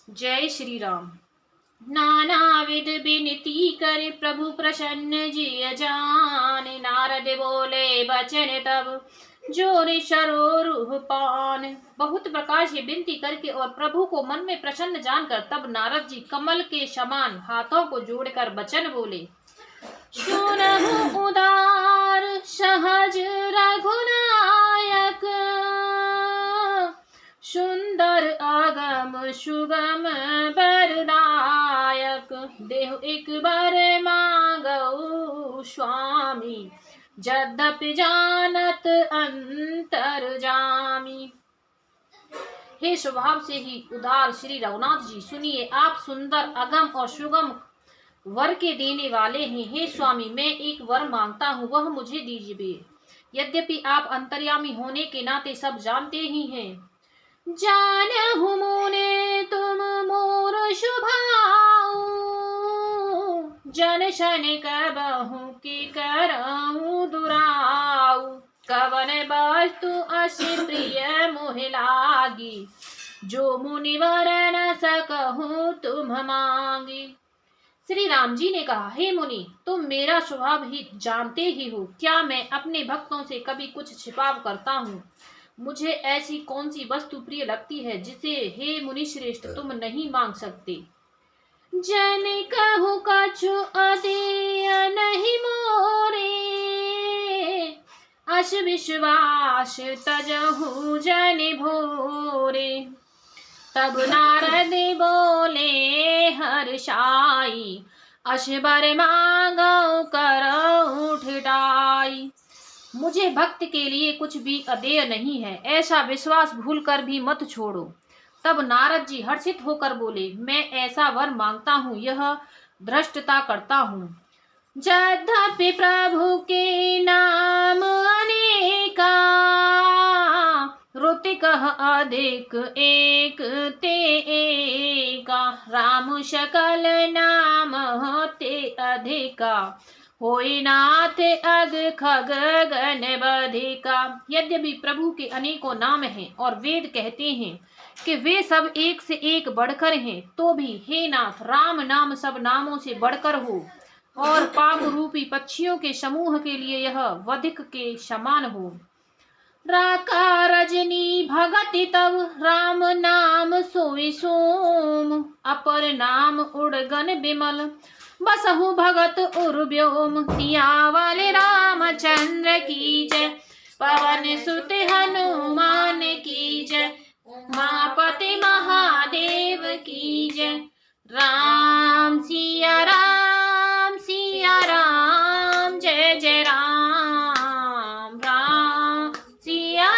जय श्री राम। नाना विध विनती कर प्रभु प्रसन्न जिय जान। नारद बोले बचन तब जोर सरोरुह पान। बहुत प्रकार से विनती करके और प्रभु को मन में प्रसन्न जानकर तब नारद जी कमल के समान हाथों को जोड़कर वचन बोले। सुनहु उदार सहज रघुनायक, सुंदर अगम सुगम बरदायक। देहु एक बार मांगऊ स्वामी, यद्यपि जानत अंतर जामी। हे स्वभाव से ही उदार श्री रघुनाथ जी, सुनिए, आप सुंदर अगम और सुगम वर के देने वाले हैं। हे स्वामी, मैं एक वर मांगता हूँ, वह मुझे दीजिए। यद्यपि आप अंतर्यामी होने के नाते सब जानते ही हैं। जानहु मुने तुम मोर शुभाऊ, जन शन कबहु की करऊं दुराऊ। कवन वस्तु अति प्रिय मोहि लागी, जो मुनिवर न सकहु तुम मांगी। श्री राम जी ने कहा, हे मुनि, तुम मेरा स्वभाव ही जानते ही हो। क्या मैं अपने भक्तों से कभी कुछ छिपाव करता हूँ? मुझे ऐसी कौन सी वस्तु प्रिय लगती है जिसे हे मुनि श्रेष्ठ तुम नहीं मांग सकते? जन कहु कछु अदेय नहीं मोरे, अस विश्वास तजहु जन भोरे। तब नारद बोले हर्षाई, अस बर मांगो करऊं ठिठाई। मुझे भक्त के लिए कुछ भी अदेय नहीं है, ऐसा विश्वास भूलकर भी मत छोड़ो। तब नारद जी हर्षित होकर बोले, मैं ऐसा वर मांगता हूँ, यह धृष्टता करता हूँ। यद्यपि प्रभु के नाम अनेका, रोते कह अधिक एक ते एका। राम सकल नाम होते अधिका, होई नाथ अग खग गण बधिका। यद्यपि प्रभु के अनेकों नाम हैं और वेद कहते हैं कि वे सब एक से एक बढ़कर हैं, तो भी हे नाथ, राम नाम सब नामों से बढ़कर हो और पाप रूपी पक्षियों के समूह के लिए यह वधिक के समान हो। राका रजनी भगति तब राम नाम सोई सोम, अपर नाम उड़गन बिमल बसहु भगत उर्व्योम। सियावल रामचंद्र की जय, पवन सुत हनुमान की जय, उमापति महादेव की जय। राम सिया राम सिया राम, जय जय राम। राम सिया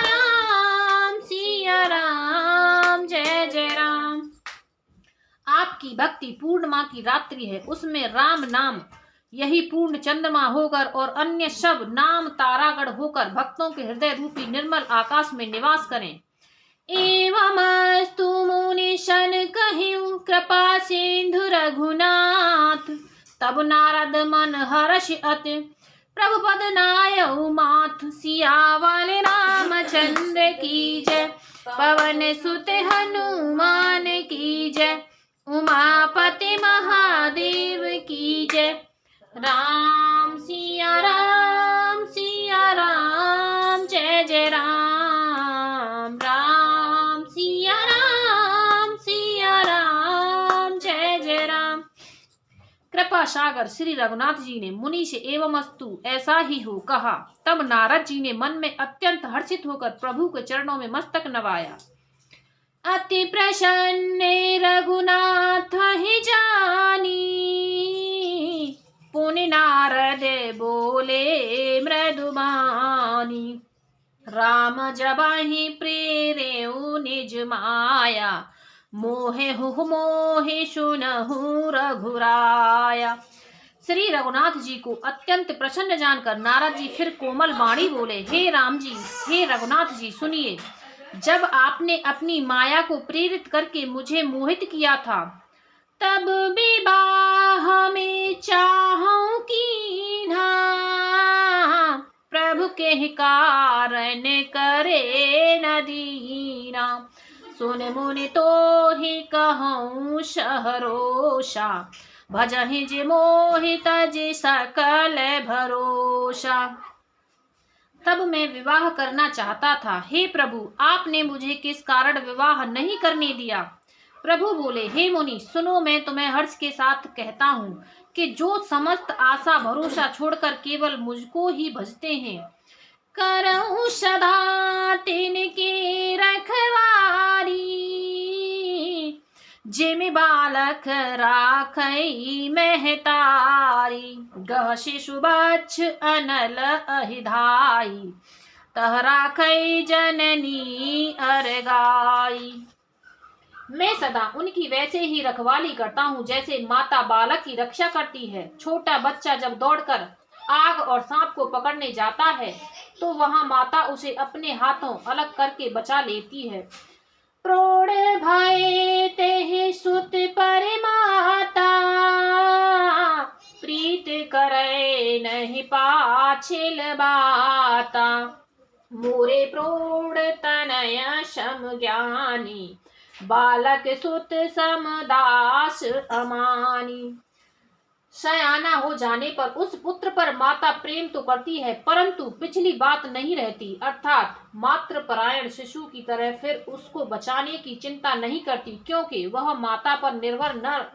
राम जय जय राम। आपकी भक्ति पूर्णिमा की रात्रि है, उसमें राम नाम यही पूर्ण चंद्रमा होकर और अन्य सब नाम तारागढ़ होकर भक्तों के हृदय रूपी निर्मल आकाश में निवास करें। एवमस्तु मुनिशन कहिउ कृपा सिंधु रघुनाथ। तब नारद मन हर्ष अति प्रभु पद नायउ माथ। सियावल रामचंद्र की जय, पवन सुत हनुमान की जय, उमापति महादेव की जय। राम सिया राम जय जय राम। राम सिया राम जय जय राम। कृपा सागर श्री रघुनाथ जी ने मुनि से एवमस्तु ऐसा ही हो कहा। तब नारद जी ने मन में अत्यंत हर्षित होकर प्रभु के चरणों में मस्तक नवाया। अति प्रसन्न रघुनाथ ही जानी, पुनि नारद बोले मृदुबानी। राम जबाहि प्रेरेउ निज माया, मोहे सुनहु रघुराया। श्री रघुनाथ जी को अत्यंत प्रसन्न जानकर नारद जी फिर कोमल वाणी बोले, हे राम जी, हे रघुनाथ जी, सुनिए। जब आपने अपनी माया को प्रेरित करके मुझे मोहित किया था, तब विवाह में चाहूं कीन्हा। प्रभु के कारण करे न दीना। सुन मुनि तो ही कहूँ सहरोषा, भजहि जे मोहि तज सकल भरोसा। तब मैं विवाह करना चाहता था, हे प्रभु आपने मुझे किस कारण विवाह नहीं करने दिया। प्रभु बोले, हे मुनि सुनो, मैं तुम्हें हर्ष के साथ कहता हूँ कि जो समस्त आशा भरोसा छोड़कर केवल मुझको ही भजते हैं, करऊं सदा तिनकी रखवारी, जिमि बालक राखई महतारी, गह शिशु बच्छ अनल अहिधाई, तह राखई जननी अरगाई। मैं सदा उनकी वैसे ही रखवाली करता हूँ जैसे माता बालक की रक्षा करती है। छोटा बच्चा जब दौड़कर आग और सांप को पकड़ने जाता है तो वहां माता उसे अपने हाथों अलग करके बचा लेती है। प्रोढ़ भय तेहि सुत परिमाता, प्रीत करे नहीं पाछिल बाता, मोरे प्रौढ़ तनय सम ज्ञानी, बालक सुत समदास अमानी। सयाना हो जाने पर उस पुत्र पर माता प्रेम तो करती है परंतु पिछली बात नहीं रहती, अर्थात मातृ परायण शिशु की तरह फिर उसको बचाने की चिंता नहीं करती, क्योंकि वह माता पर निर्भर न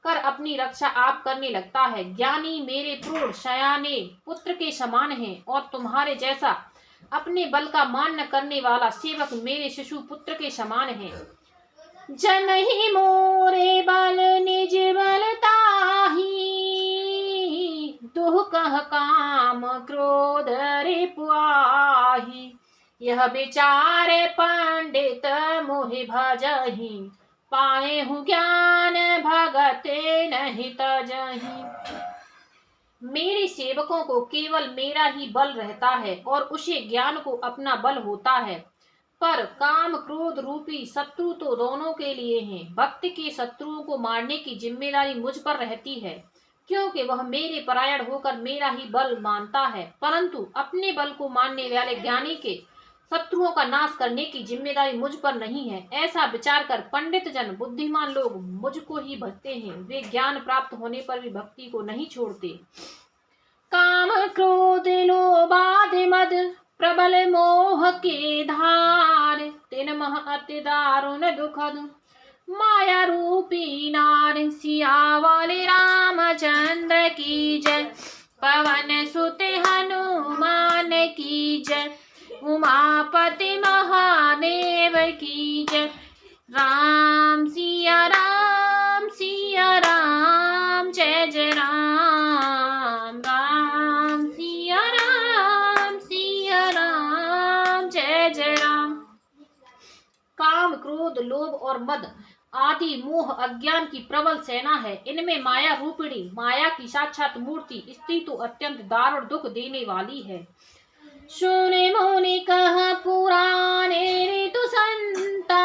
कर अपनी रक्षा आप करने लगता है। ज्ञानी मेरे प्रौढ़ सयाने पुत्र के समान हैं और तुम्हारे जैसा अपने बल का मान न करने वाला सेवक मेरे शिशु पुत्र के समान है। जनहि मोरे बल निज बलताही, दुह कह काम क्रोध रिपुआही, यह विचार पंडित मोहि भजहि, पाए हूँ ज्ञान भगत नहीं तजहि। मेरे सेवकों को केवल मेरा ही बल रहता है और उसे ज्ञान को अपना बल होता है, पर काम क्रोध रूपी शत्रु तो दोनों के लिए हैं। भक्ति के शत्रुओं को मारने की जिम्मेदारी मुझ पर रहती है, क्योंकि वह मेरे परायण होकर मेरा ही बल मानता है, परंतु अपने बल को मानने वाले ज्ञानी के शत्रुओं का नाश करने की जिम्मेदारी मुझ पर नहीं है। ऐसा विचार कर पंडित जन बुद्धिमान लोग मुझको ही भजते हैं, वे ज्ञान प्राप्त होने पर भी भक्ति को नहीं छोड़ते। काम क्रोध लोभ आदि मद प्रबल मोह के धार, तिन मह अति दारुण दुखद माया रूपी नार। सियावाले रामचंद्र की जय, पवन सुत हनुमान की जय, उमापति महादेव की जय। राम सिया राम जय जय राम, राम सिया राम जय जय राम। काम क्रोध लोभ और मद आदि मोह अज्ञान की प्रबल सेना है। इनमें माया रूपिणी, माया की साक्षात मूर्ति स्त्री तो अत्यंत दारुण दुख देने वाली है। सुने मुनि कह पुराने ऋतु संता,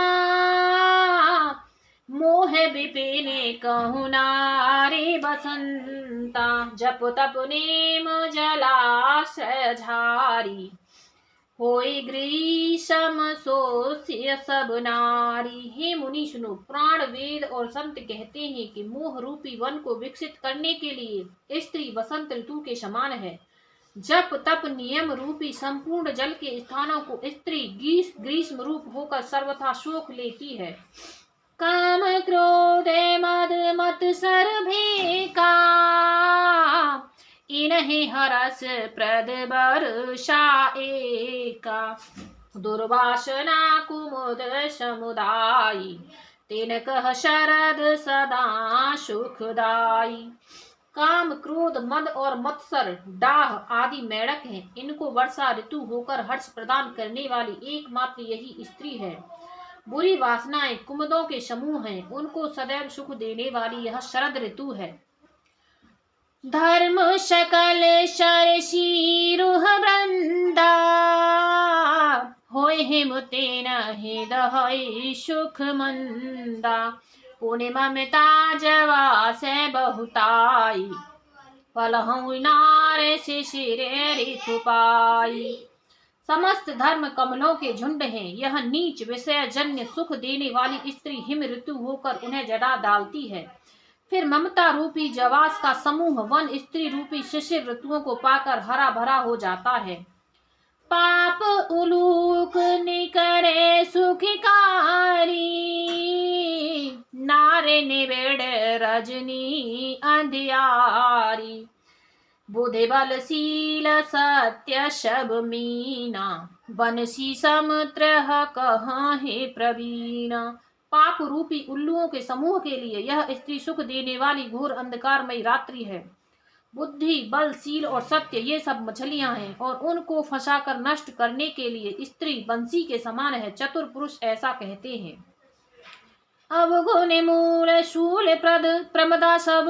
मोह विपिने कहु नारी बसंता। जप तप नेम जलाशय झारी, होई ग्रीष्म सोस्य सब नारी। हे मुनि सुनो, प्राण वेद और संत कहते हैं कि मोह रूपी वन को विकसित करने के लिए स्त्री वसंत ऋतु के समान है। जप तप नियम रूपी संपूर्ण जल के स्थानों को स्त्री ग्रीष्म रूप होकर सर्वथा सोख लेती है। काम क्रोध मद मत सर्वेका, इन्हें हरस प्रद वर्षा एका। दुर्वासना कुमुद समुदायी, तिन कह शरद सदा सुखदाई। काम क्रोध मद और मत्सर डाह आदि मेढक हैं। इनको वर्षा ऋतु होकर हर्ष प्रदान करने वाली एकमात्र यही स्त्री है। बुरी वासनाएं कुमुदों के समूह हैं, उनको सदैव सुख देने वाली यह शरद ऋतु है। धर्म सकल शरसीरुह वृंदा, होय हिमतेन हृदय सुख मंदा। पुण्य ममता जवा से बहुताई, फलहु नार शिशिर ऋतु पाई। समस्त धर्म कमलों के झुंड हैं। यह नीच विषय जन्य सुख देने वाली स्त्री हिम ऋतु होकर उन्हें जड़ा डालती है। फिर ममता रूपी जवास का समूह वन स्त्री रूपी शिशिर ऋतुओं को पाकर हरा भरा हो जाता है। पाप उलूक निकरे सुखकारी, नारे निबेड़ रजनी अंधियारी। बुधि बलशील सत्य शब मीना, बनसी समुद्र कहाँ है प्रवीणा। पाप रूपी उल्लुओं के समूह के लिए यह स्त्री सुख देने वाली घोर अंधकारमयी रात्रि है। बुद्धि, बल, शील और सत्य ये सब मछलियां हैं और उनको फंसाकर नष्ट करने के लिए स्त्री बंसी के समान है। चतुर पुरुष ऐसा कहते हैं। अवगुण मूल शूल प्रमदा सब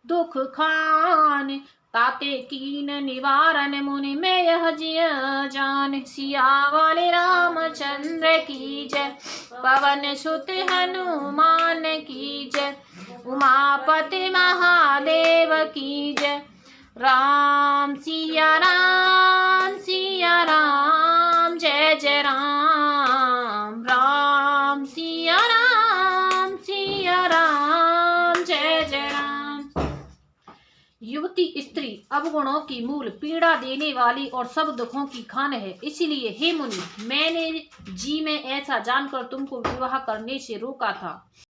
दुख खान, ताते कीन निवारण मुनि में यह जिय जान। सिया वाले रामचंद्र की जय, पवन सुत हनुमान की जय, उमापति महादेव की जय। राम सिया राम जय जय राम। राम सिया राम जय जय राम। युवती स्त्री अवगुणों की मूल, पीड़ा देने वाली और सब दुखों की खान है। इसलिए हे मुनि, मैंने जी में ऐसा जानकर तुमको विवाह करने से रोका था।